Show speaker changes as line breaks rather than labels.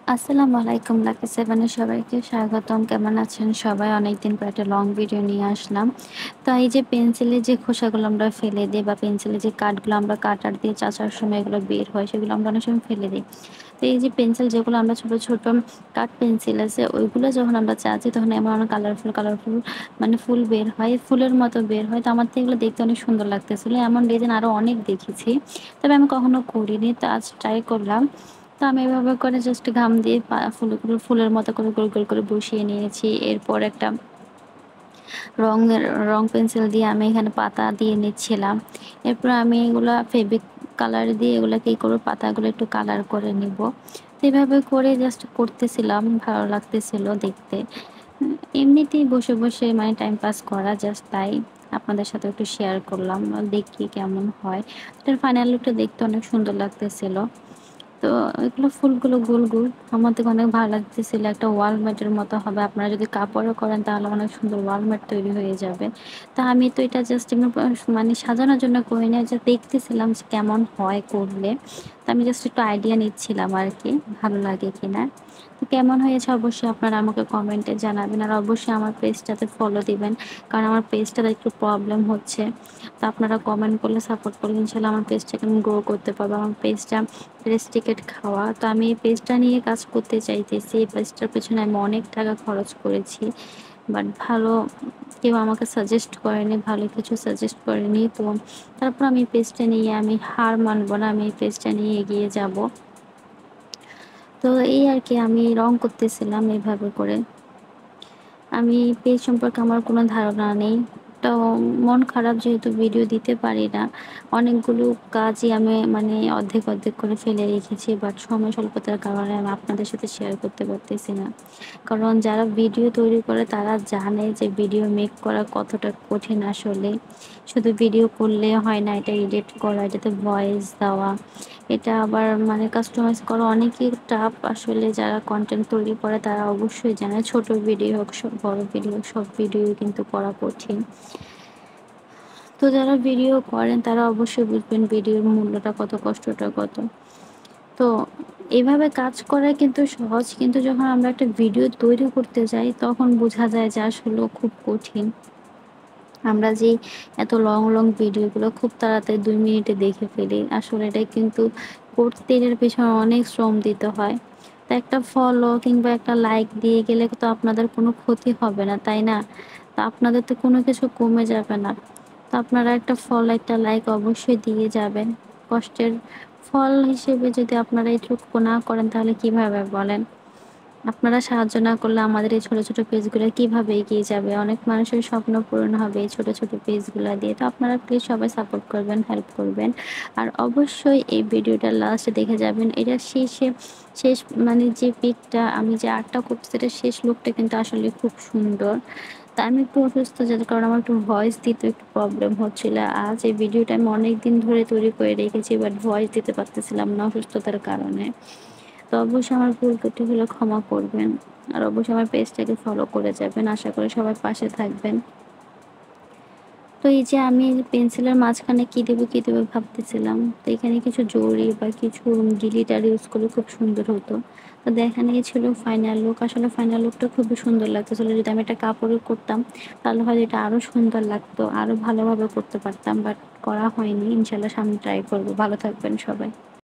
আসসালামু আলাইকুম। লাকি সেভেনে সবাইকে স্বাগতম। কেমন আছেন সবাই? অনেকদিন পর একটা লং ভিডিও নিয়ে আসলাম। তো এই যে পেন্সিলের যে খোসাগুলো আমরা ফেলে দিই বা পেন্সিলের যে কাঠগুলো আমরা কাটার দিয়ে চাচার সময় এগুলো বের হয় সেগুলো আমরা অনেক সময় ফেলে দিই। তো এই যে পেন্সিল যেগুলো আমরা ছোট, ছোট কাঠ পেন্সিল আছে ওইগুলো যখন আমরা চাচ্ছি তখন এমন অনেক কালারফুল মানে ফুল বের হয়, ফুলের মতো বের হয়। তো আমার তো এগুলো দেখতে অনেক সুন্দর লাগতেছিল। এমন ডিজাইন আরো অনেক দেখেছি। তবে আমি কখনো করিনি। তো আজ ট্রাই করলাম। তো আমি এভাবে করে জাস্ট ঘাম দিয়ে ফুলগুলো ফুলের মতো করে গোল, গোল করে বসিয়ে নিয়েছি। এরপর একটা রঙের রং পেন্সিল দিয়ে আমি এখানে পাতা দিয়ে নিচ্ছিলাম। এরপর আমি এগুলা ফেব্রিক কালার দিয়ে এগুলাকে কি করব পাতাগুলো একটু কালার করে নিব। তো এভাবে করে জাস্ট করতেছিলাম, ভালো লাগতেছিল দেখতে। এমনিতেই বসে, বসে মানে টাইম পাস করা জাস্ট তাই আপনাদের সাথে একটু শেয়ার করলাম। দেখি কেমন হয়। এটার ফাইনাল লুকটা দেখতে অনেক সুন্দর লাগতেছিল। তো এগুলো ফুলগুলো গোল, গোল আমার থেকে অনেক ভালো লাগতেছিল। একটা ওয়াল ম্যাটের মতো হবে। আপনারা যদি কাপড়ে করেন তাহলে অনেক সুন্দর ওয়াল ম্যাট তৈরি হয়ে যাবে। তা আমি তো এটা জাস্ট এমনি মানে সাজানোর জন্য করি নাই। যে দেখতেছিলাম যে কেমন হয় করলে। তো আমি জাস্ট একটু আইডিয়া নিচ্ছিলাম আরকি, ভালো লাগে কিনা। তো কেমন হয়েছে অবশ্যই আপনারা আমাকে কমেন্টে জানাবেন। আর অবশ্যই আমার পেজটাতে ফলো দিবেন। কারণ আমার পেজটাতে একটু প্রবলেম হচ্ছে। তো আপনারা কমেন্ট করলে সাপোর্ট করলে ইনশাআল্লাহ আমার পেজটাকে আমি গ্রো করতে পারবো। আমার পেজটা রেস্ট্রিকেট খাওয়া। তো আমি এই পেজটা নিয়ে কাজ করতে চাইতেছি। এই পেজটার পেছনে আমি অনেক টাকা খরচ করেছি। বাট ভালো কেউ আমাকে সাজেস্ট করেনি, ভালো কিছু সাজেস্ট করেনি। তো তারপর আমি পেজটা নিয়ে আমি হার মানব না। আমি এই পেজটা নিয়ে এগিয়ে যাব। তো এই আরকি আমি রং করতেছিলাম এভাবে করে। আমি পেজ সম্পর্কে আমার কোনো ধারণা নেই। তো মন খারাপ যেহেতু ভিডিও দিতে পারি না। অনেকগুলো কাজই আমি মানে অর্ধেক, অর্ধেক করে ফেলে রেখেছি। বাট সময় স্বল্পতার কারণে আমি আপনাদের সাথে শেয়ার করতে পারতেছি না। কারণ যারা ভিডিও তৈরি করে তারা জানে যে ভিডিও মেক করা কতটা কঠিন আসলে। শুধু ভিডিও করলে হয় না, এটা এডিট করা, এটাতে ভয়েস দেওয়া, এটা আবার মানে কাস্টমাইজ করা অনেকই টাফ আসলে। যারা কনটেন্ট তৈরি করে তারা অবশ্যই জানে। ছোট ভিডিও হোক, বড় ভিডিও হোক, সব ভিডিও কিন্তু করা কঠিন। তো যারা ভিডিও করেন তারা অবশ্যই বুঝবেন ভিডিওর মূল্যটা কত, কষ্টটা কত। তো এভাবে কাজ করা কিন্তু সহজ। কিন্তু যখন আমরা একটা ভিডিও তৈরি করতে যাই তখন বোঝা যায় যে আসলেও খুব কঠিন। আমরা যে এত লং, লং ভিডিওগুলো খুব তাড়াতাড়ি ২ মিনিটে দেখে ফেলি। আসলে এটা কিন্তু করতে এটার পেছনে অনেক শ্রম দিতে হয়। তো একটা ফলো কিংবা একটা লাইক দিয়ে গেলে তো আপনাদের কোনো ক্ষতি হবে না, তাই না? তো আপনাদের তো কোনো কিছু কমে যাবে না। তো আপনারা একটা ফলো, একটা লাইক অবশ্যই দিয়ে যাবেন। কষ্টের ফল হিসেবে যদি আপনারা এটুকু না করেন তাহলে কিভাবে বলেন? আপনারা সাহায্য না করলে আমাদের এই ছোট, ছোট পেজগুলো কিভাবে এগিয়ে যাবে? অনেক মানুষের স্বপ্ন পূরণ হবে এই ছোট, ছোট পেজগুলা দিয়ে। তো আপনারা প্লিজ সবাই সাপোর্ট করবেন, হেল্প করবেন। আর অবশ্যই এই ভিডিওটা লাস্টে দেখে যাবেন। এটার শেষ মানে যে পিকটা আমি যে আর্টটা করতেছি এটার শেষ লুকটা কিন্তু আসলে খুব সুন্দর। তা আমি একটু অসুস্থ যার কারণে আমার একটু ভয়েস দিতে একটু প্রবলেম হচ্ছিল। আজ এই ভিডিওটা আমি অনেকদিন ধরে তৈরি করে রেখেছি বাট ভয়েস দিতে পারতেছিলাম না অসুস্থতার কারণে। তো অবশ্যই আমার ভুল ত্রুটি হলে ক্ষমা করবেন। আর অবশ্যই আমার পেজটাকে ফলো করে যাবেন। আশা করি সবাই পাশে থাকবেন। তো এই যে আমি পেন্সিলের মাঝখানে কি দেবো ভাবতেছিলাম। তো এখানে কিছু জরি বা কিছু গ্লিটার ইউজ করলে খুব সুন্দর হতো। তো দেখেন এই ছিল ফাইনাল লুক। আসলে ফাইনাল লুকটা খুবই সুন্দর লাগতেছিল। যদি আমি একটা কাপড়ে করতাম তাহলে হয়তো এটা আরো সুন্দর লাগতো। আরো ভালোভাবে করতে পারতাম। বাট করা হয়নি। ইনশাআল্লাহ সামনে ট্রাই করব। ভালো থাকবেন সবাই।